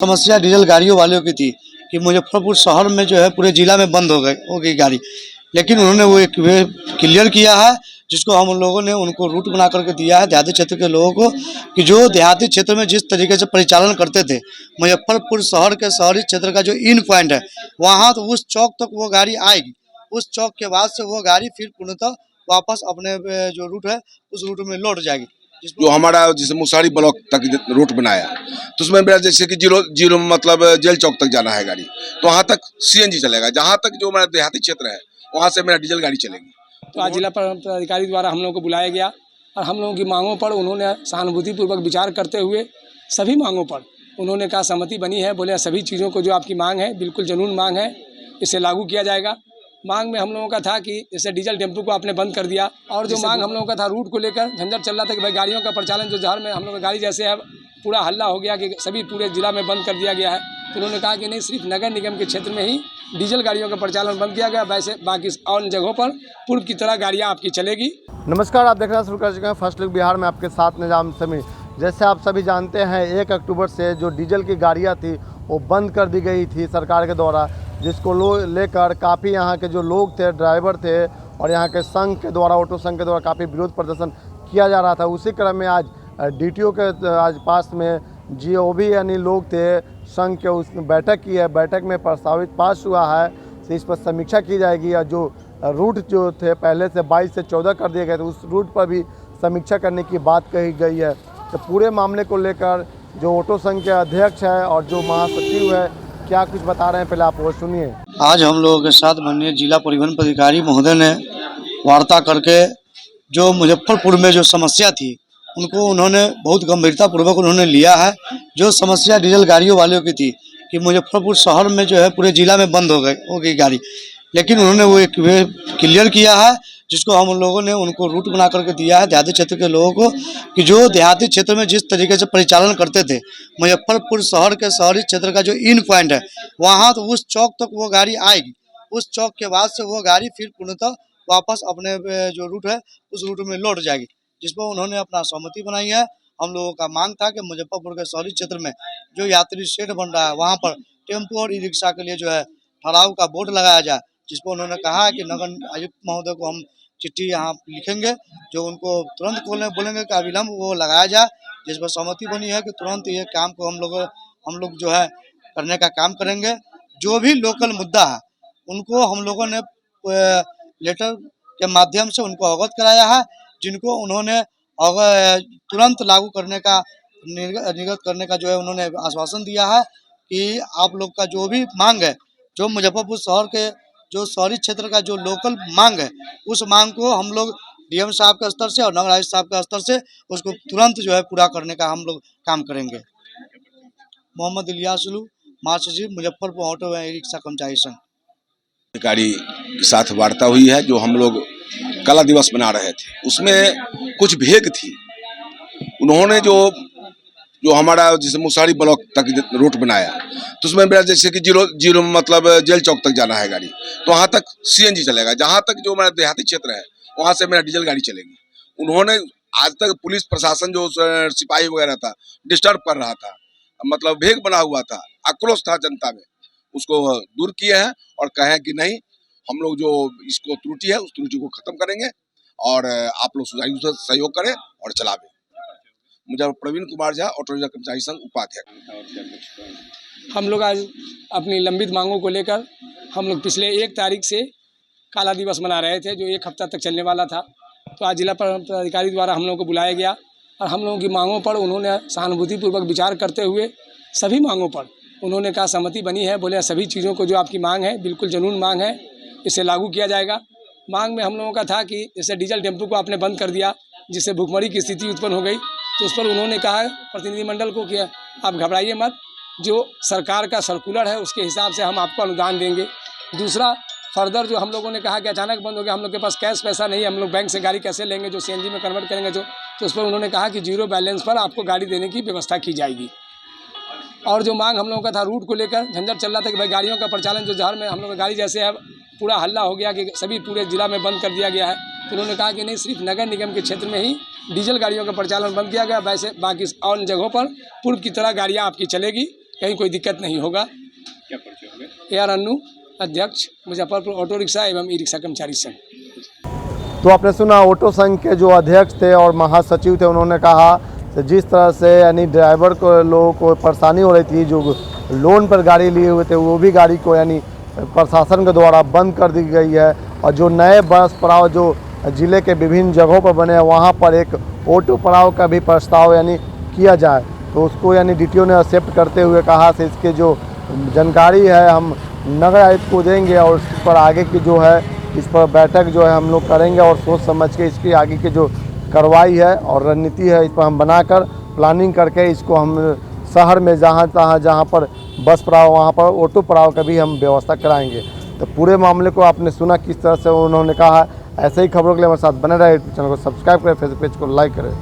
समस्या डीजल गाड़ियों वालों की थी कि मुजफ्फरपुर शहर में जो है पूरे जिला में बंद हो गई गाड़ी, लेकिन उन्होंने वो एक वे क्लियर किया है जिसको हम लोगों ने उनको रूट बना करके दिया है देहाती क्षेत्र के लोगों को, कि जो देहाती क्षेत्र में जिस तरीके से परिचालन करते थे मुजफ्फरपुर शहर के शहरी क्षेत्र का जो इन पॉइंट है वहाँ तो उस चौक तक वो गाड़ी आएगी, उस चौक के बाद से वो गाड़ी फिर पूर्णतः वापस अपने जो रूट है उस रूट में लौट जाएगी। जो हमारा जैसे मुसारी ब्लॉक तक रूट बनाया तो उसमें मेरा जैसे कि जीरो मतलब जेल चौक तक जाना है गाड़ी, तो वहाँ तक सीएनजी चलेगा। जहाँ तक जो हमारा देहाती क्षेत्र है वहाँ से मेरा डीजल गाड़ी चलेगी। तो आज जिला पदाधिकारी द्वारा हम लोगों को बुलाया गया और हम लोगों की मांगों पर उन्होंने सहानुभूतिपूर्वक विचार करते हुए सभी मांगों पर उन्होंने कहा सहमति बनी है। बोले सभी चीज़ों को जो आपकी मांग है बिल्कुल जनून मांग है, इसे लागू किया जाएगा। मांग में हम लोगों का था कि जैसे डीजल टेम्पो को आपने बंद कर दिया, और जो मांग हम लोगों का था रूट को लेकर झंझट चल रहा था कि भाई गाड़ियों का परिचालन जो शहर में हम लोग का गाड़ी जैसे है पूरा हल्ला हो गया कि सभी पूरे जिला में बंद कर दिया गया है। तो उन्होंने कहा कि नहीं, सिर्फ नगर निगम के क्षेत्र में ही डीजल गाड़ियों का परिचालन बंद किया गया, वैसे बाकी और जगहों पर पूर्व की तरह गाड़ियाँ आपकी चलेगी। नमस्कार, आप देखना शुरू कर चुके हैं फर्स्ट लुक बिहार में, आपके साथ निजाम समी। जैसे आप सभी जानते हैं 1 अक्टूबर से जो डीजल की गाड़ियां थी वो बंद कर दी गई थी सरकार के द्वारा, जिसको लेकर काफ़ी यहाँ के जो लोग थे, ड्राइवर थे और यहाँ के संघ के द्वारा, ऑटो संघ के द्वारा काफ़ी विरोध प्रदर्शन किया जा रहा था। उसी क्रम में आज डीटीओ के आज पास में जीओबी यानी लोग थे संघ के, उस बैठक की है। बैठक में प्रस्तावित पास हुआ है, तो इस पर समीक्षा की जाएगी। और जो रूट जो थे पहले से 22 से 14 कर दिए गए थे, उस रूट पर भी समीक्षा करने की बात कही गई है। तो पूरे मामले को लेकर जो ऑटो संघ के अध्यक्ष है और जो महासचिव है क्या कुछ बता रहे हैं, पहले आप वो सुनिए। आज हम लोगों के साथ माननीय जिला परिवहन पदाधिकारी महोदय ने वार्ता करके जो मुजफ्फरपुर में जो समस्या थी उनको उन्होंने बहुत गंभीरता पूर्वक उन्होंने लिया है। जो समस्या डीजल गाड़ियों वालों की थी कि मुजफ्फरपुर शहर में जो है पूरे जिला में बंद हो गई गाड़ी, लेकिन उन्होंने वो एक वे क्लियर किया है जिसको हम लोगों ने उनको रूट बना करके दिया है देहाती क्षेत्र के लोगों को, कि जो देहाती क्षेत्र में जिस तरीके से परिचालन करते थे मुजफ्फरपुर शहर के शहरी क्षेत्र का जो इन पॉइंट है वहाँ तो उस चौक तक वो गाड़ी आएगी, उस चौक के बाद से वो गाड़ी फिर पूर्णतः वापस अपने जो रूट है उस रूट में लौट जाएगी, जिस पर उन्होंने अपना सहमति बनाई है। हम लोगों का मांग था कि मुजफ्फरपुर के शहरी क्षेत्र में जो यात्री शेड बन रहा है वहाँ पर टेम्पो और ई रिक्शा के लिए जो है ठहराव का बोर्ड लगाया जाए, जिस पर उन्होंने कहा है कि नगर आयुक्त महोदय को हम चिट्ठी यहाँ लिखेंगे जो उनको तुरंत बोलेंगे कि अविलंब वो लगाया जाए, जिस पर सहमति बनी है कि तुरंत ये काम को हम लोग जो है करने का काम करेंगे। जो भी लोकल मुद्दा है उनको हम लोगों ने लेटर के माध्यम से उनको अवगत कराया है, जिनको उन्होंने तुरंत लागू करने का निर्गत करने का जो है उन्होंने आश्वासन दिया है कि आप लोग का जो भी मांग है, जो मुजफ्फरपुर शहर के जो शहरी क्षेत्र का जो लोकल मांग है उस मांग को हम लोग डीएम साहब के स्तर से और नगर आयुक्त साहब के स्तर से उसको तुरंत जो है पूरा करने का हम लोग काम करेंगे। मोहम्मद इलियासुलू, महासचिव मुजफ्फरपुर ऑटो व रिक्शा कर्मचारी संघ। अधिकारी के साथ वार्ता हुई है। जो हम लोग कला दिवस मना रहे थे उसमें कुछ भेग थी। उन्होंने जो हमारा जैसे मुसारी ब्लॉक तक रूट बनाया तो उसमें मेरा जैसे कि जीरो मतलब जेल चौक तक जाना है गाड़ी, तो वहाँ तक सीएनजी चलेगा। जहाँ तक जो हमारा देहाती क्षेत्र है वहाँ से मेरा डीजल गाड़ी चलेगी। उन्होंने आज तक पुलिस प्रशासन जो सिपाही वगैरह था डिस्टर्ब कर रहा था, मतलब भेग बना हुआ था, आक्रोश था जनता में, उसको दूर किए हैं और कहें कि नहीं, हम लोग जो इसको त्रुटि है उस त्रुटि को खत्म करेंगे और आप लोग सुचारू सहयोग करें और चलावें। मुझे प्रवीण कुमार झा, ऑटो रिक्शा कर्मचारी संघ उपाध्यक्ष। हम लोग आज अपनी लंबित मांगों को लेकर हम लोग पिछले 1 तारीख से काला दिवस मना रहे थे जो 1 हफ्ता तक चलने वाला था। तो आज जिला पदाधिकारी द्वारा हम लोगों को बुलाया गया और हम लोगों की मांगों पर उन्होंने सहानुभूतिपूर्वक विचार करते हुए सभी मांगों पर उन्होंने कहा सहमति बनी है। बोले सभी चीज़ों को जो आपकी मांग है बिल्कुल जनून मांग है, इसे लागू किया जाएगा। मांग में हम लोगों का था कि जैसे डीजल टेम्पो को आपने बंद कर दिया जिससे भुखमरी की स्थिति उत्पन्न हो गई, तो उस पर उन्होंने कहा प्रतिनिधिमंडल को कि आप घबराइए मत, जो सरकार का सर्कुलर है उसके हिसाब से हम आपको अनुदान देंगे। दूसरा फर्दर जो हम लोगों ने कहा कि अचानक बंद हो गया, हम लोग के पास कैश पैसा नहीं है, हम लोग बैंक से गाड़ी कैसे लेंगे जो सीएनजी में कन्वर्ट करेंगे तो उस पर उन्होंने कहा कि जीरो बैलेंस पर आपको गाड़ी देने की व्यवस्था की जाएगी। और जो मांग हम लोगों का था रूट को लेकर झंझट चल रहा था कि भाई गाड़ियों का परिचालन जो शहर में हम लोग का गाड़ी जैसे है पूरा हल्ला हो गया कि सभी पूरे जिला में बंद कर दिया गया है। तो उन्होंने कहा कि नहीं, सिर्फ नगर निगम के क्षेत्र में ही डीजल गाड़ियों का परिचालन बंद किया गया, वैसे बाकी और जगहों पर पूर्व की तरह गाड़ियाँ आपकी चलेगी। कहीं कोई दिक्कत नहीं होगा। क्या परिचय हो गया? ए आर अन्नू, अध्यक्ष मुजफ्फरपुर ऑटो रिक्शा एवं ई रिक्शा कर्मचारी संघ। तो आपने सुना ऑटो संघ के जो अध्यक्ष थे और महासचिव थे, उन्होंने कहा कि जिस तरह से यानी ड्राइवर को लोगों को परेशानी हो रही थी, जो लोन पर गाड़ी लिए हुए थे वो भी गाड़ी को यानी प्रशासन के द्वारा बंद कर दी गई है। और जो नए बस पड़ाव जो ज़िले के विभिन्न जगहों पर बने हैं, वहाँ पर एक ऑटो पड़ाव का भी प्रस्ताव यानी किया जाए, तो उसको यानी DTO ने एक्सेप्ट करते हुए कहा कि इसके जो जानकारी है हम नगर आयुक्त को देंगे और उस पर आगे की जो है इस पर बैठक जो है हम लोग करेंगे और सोच समझ के इसकी आगे की जो कार्रवाई है और रणनीति है इस पर हम बनाकर प्लानिंग करके इसको हम शहर में जहाँ पर बस पड़ाव वहाँ पर ऑटो पड़ाव का भी हम व्यवस्था कराएंगे। तो पूरे मामले को आपने सुना किस तरह से उन्होंने कहा। ऐसे ही खबरों के लिए हमारे साथ बने रहे। चैनल को सब्सक्राइब करें, फेसबुक पेज को लाइक करें।